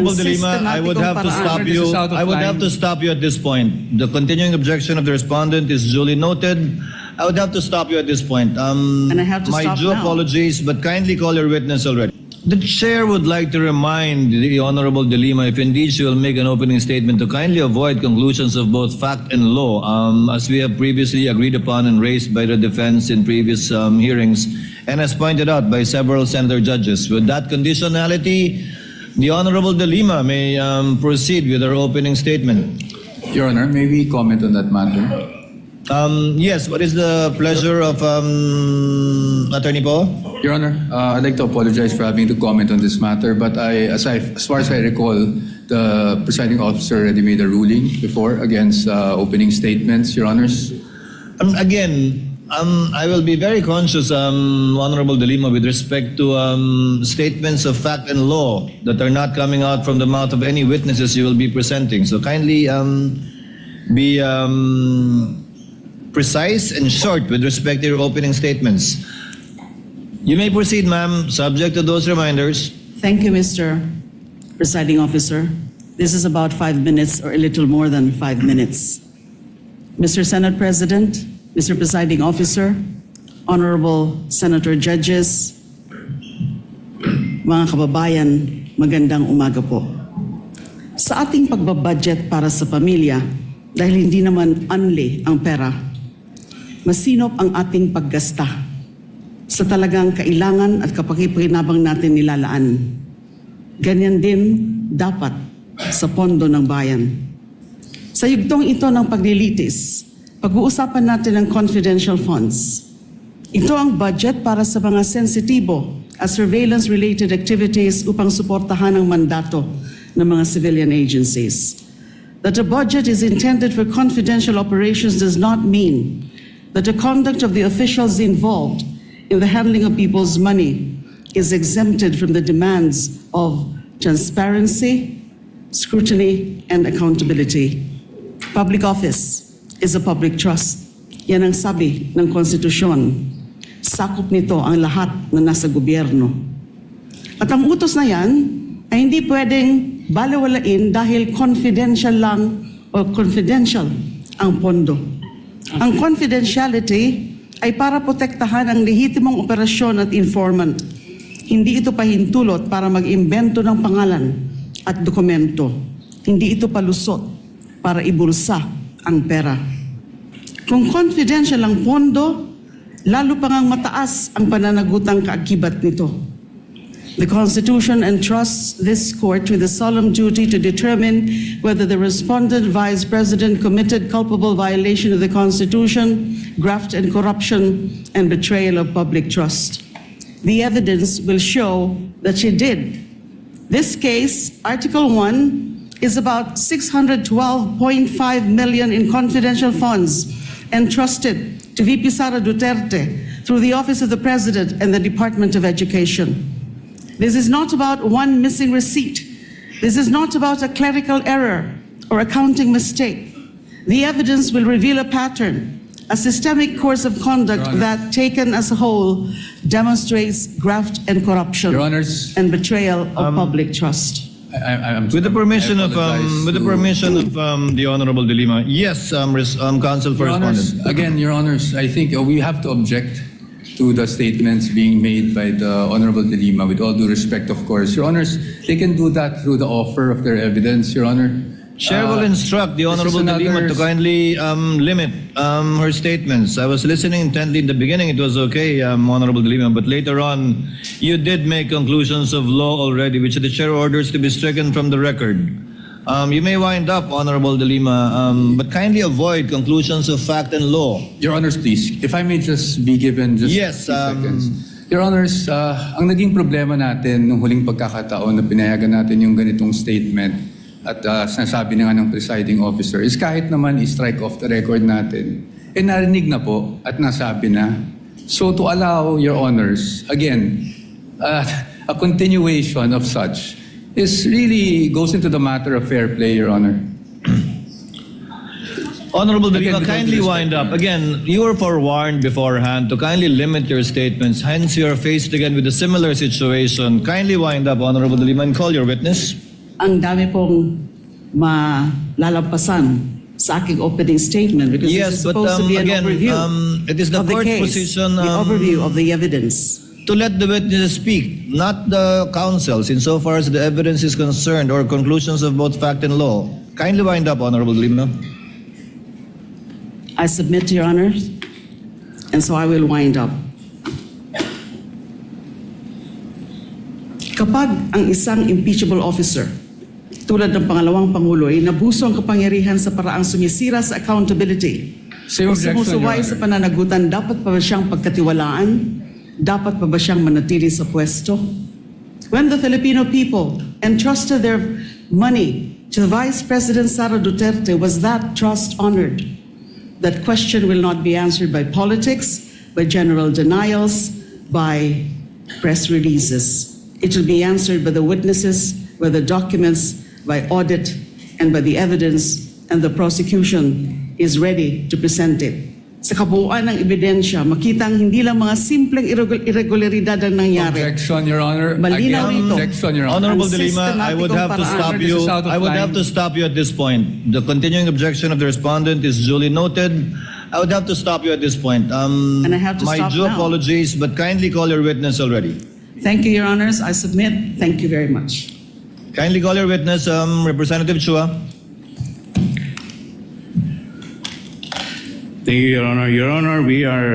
Honorable De Lima, I would have to stop you. This is out of I would line. have to stop you at this point. The continuing objection of the respondent is duly noted. I would have to stop you at this point. And I have to my stop due now. apologies, but kindly call your witness already. The chair would like to remind the Honorable De Lima, if indeed she will make an opening statement, to kindly avoid conclusions of both fact and law, as we have previously agreed upon and raised by the defense in previous hearings, and as pointed out by several senator judges. With that conditionality, the Honorable De Lima may proceed with her opening statement. Your Honor, may we comment on that matter? Yes, what is the pleasure of Attorney Paul? Your Honor, I'd like to apologize for having to comment on this matter, but as far as I recall, the presiding officer already made a ruling before against opening statements, Your Honors. Again, I will be very conscious, Honorable De Lima, with respect to statements of fact and law that are not coming out from the mouth of any witnesses you will be presenting. So kindly be precise and short with respect to your opening statements. You may proceed, ma'am, subject to those reminders. Thank you, Mr. Presiding Officer. This is about 5 minutes or a little more than 5 minutes. Mr. Senate President, Mr. Presiding Officer, Honorable Senator Judges, mga kababayan, magandang umaga po. Sa ating pagbabudget para sa pamilya, dahil hindi naman unli ang pera, masinop ang ating paggasta sa talagang kailangan at kapakipakinabang natin nilalaan. Ganyan din dapat sa pondo ng bayan. Sa yugtong ito ng paglilitis, pag-uusapan natin ang confidential funds. Ito ang budget para sa mga sensitibo at surveillance-related activities upang suportahan ang mandato ng mga civilian agencies. That a budget is intended for confidential operations does not mean that the conduct of the officials involved in the handling of people's money is exempted from the demands of transparency, scrutiny, and accountability. Public office is a public trust. Yan ang sabi ng konstitusyon. Sakop nito ang lahat na nasa gobyerno. At ang utos na yan ay hindi pwedeng balewalain dahil confidential lang o confidential ang pondo. Ang confidentiality ay para protektahan ang lehitimong operasyon at informant. Hindi ito pahintulot para mag-imbento ng pangalan at dokumento. Hindi ito palusot para ibulsa ang pera. Kung confidential ang pondo, lalo pa ngang mataas ang pananagutang kaakibat nito. The Constitution entrusts this court with the solemn duty to determine whether the respondent Vice President committed culpable violation of the Constitution, graft and corruption, and betrayal of public trust. The evidence will show that she did. This case, Article 1, is about 612.5 million in confidential funds entrusted to VP Sara Duterte through the Office of the President and the Department of Education. This is not about one missing receipt. This is not about a clerical error or accounting mistake. The evidence will reveal a pattern, a systemic course of conduct that, taken as a whole, demonstrates graft and corruption Your Honors, and betrayal of public trust. With the permission of the Honorable De Lima, yes, Counsel for Your Honors, Respondent. again, Your Honors, I think we have to object to the statements being made by the Honorable De Lima, with all due respect, of course. Your Honors, they can do that through the offer of their evidence, Your Honor. Chair will instruct the Honorable De Lima to kindly limit her statements. I was listening intently in the beginning. It was okay, Honorable De Lima, but later on, you did make conclusions of law already, which the chair orders to be stricken from the record. You may wind up, Honorable De Lima, but kindly avoid conclusions of fact and law. Your Honors, please, if I may just be given just Yes, 60 seconds. Your Honors, ang naging problema natin nung huling pagkakataon na pinayagan natin yung ganitong statement at sinasabi na nga ng presiding officer is kahit naman i-strike off the record natin, narinig na po at nasabi na. So to allow, Your Honors, again, a continuation of such is really goes into the matter of fair play, Your Honor. Honorable De Lima, Again, with all kindly due respect, wind up. Your Honor. Again, you were forewarned beforehand to kindly limit your statements. Hence, you are faced again with a similar situation. Kindly wind up, Honorable De Lima, and call your witness. ang dami pong malalampasan sa aking opening statement because this is Yes, but supposed to be an again, overview it is the of the court's case, position the overview of the evidence. to let the witnesses speak, not the counsels, insofar as the evidence is concerned or conclusions of both fact and law. Kindly wind up, Honorable De Lima. I submit to your honors, and so I will wind up. Kapag ang isang impeachable officer, tulad ng pangalawang Pangulo, ay nabuso ang kapangyarihan sa paraang sumisira sa accountability Same o objection, Your sumusuway Honor. sa pananagutan, dapat pa ba siyang pagkatiwalaan? Dapat pa ba siyang manatili sa pwesto? When the Filipino people entrusted their money to Vice President Sara Duterte, was that trust honored? That question will not be answered by politics, by general denials, by press releases. It will be answered by the witnesses, by the documents, by audit, and by the evidence, and the prosecution is ready to present it. Sa kabuuan ng ebidensya, makitang hindi lang mga simpleng irregularidad ang nangyari. Objection, Your Honor. Malinaw Again, ito. objection, Your Honor. Honorable Ang De Lima, I would have to sistematikong stop paraan. you. This is out of I would line. have to stop you at this point. The continuing objection of the respondent is duly noted. I would have to stop you at this point. And I have to my stop due now. apologies, but kindly call your witness already. Thank you, Your Honors. I submit. Thank you very much. Kindly call your witness, Representative Chua. Thank you, Your Honor. Your Honor, we are